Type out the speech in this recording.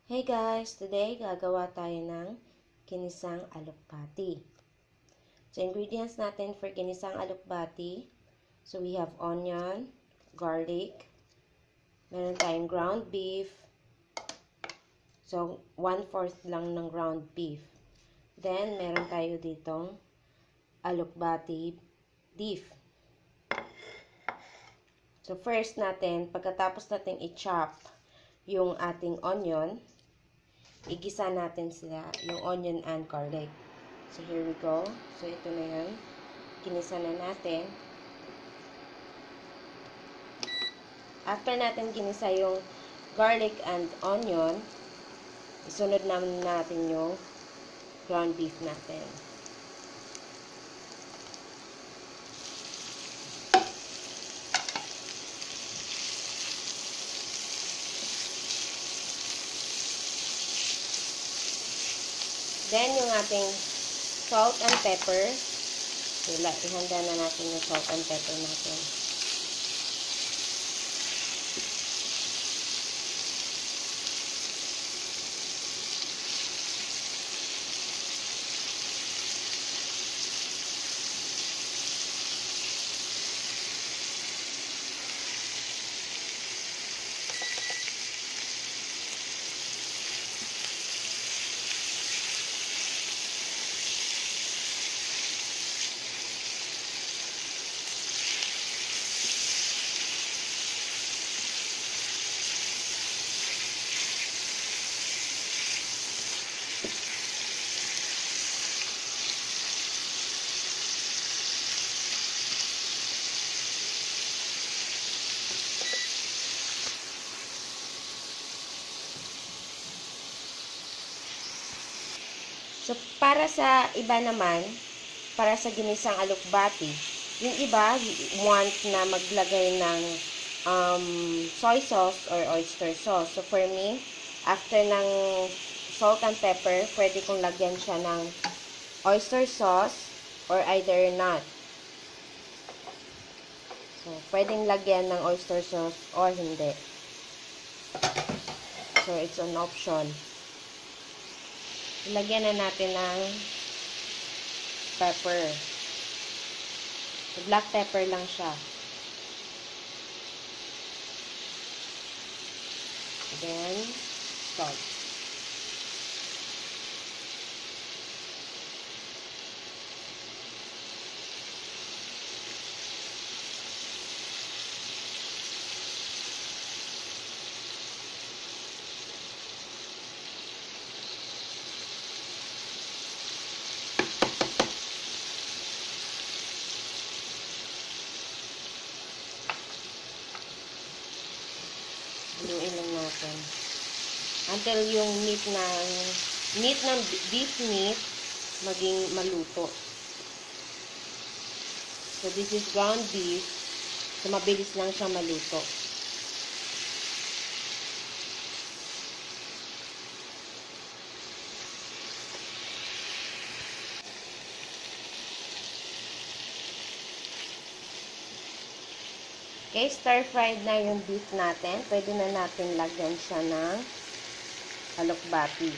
Hey guys! Today, gagawa tayo ng ginisang alukbati. So, ingredients natin for ginisang alukbati. So, we have onion, garlic, meron tayong ground beef. So, 1/4 lang ng ground beef. Then, meron tayo ditong alukbati beef. So, first natin, pagkatapos natin i-chop yung ating onion, igisa natin sila, yung onion and garlic. So, here we go. So, ito na yan. Ginisa na natin. After natin ginisa yung garlic and onion, isunod naman natin yung ground beef natin. Then, yung ating salt and pepper. So, ihanda na natin yung salt and pepper natin. So, para sa iba naman, para sa ginisang alukbati, yung iba want na maglagay ng soy sauce or oyster sauce. So, for me, after ng salt and pepper, pwede kong lagyan siya ng oyster sauce or either not. So, pwedeng lagyan ng oyster sauce or hindi. So, it's an option. Ilagyan na natin ng pepper. So, black pepper lang siya. Then, salt. Haluin lang natin. Until yung meat ng beef meat maging maluto. So, this is ground beef. So, mabilis lang siya maluto. Okay, stir-fried na yung beef natin. Pwede na natin lagyan siya ng alukbati.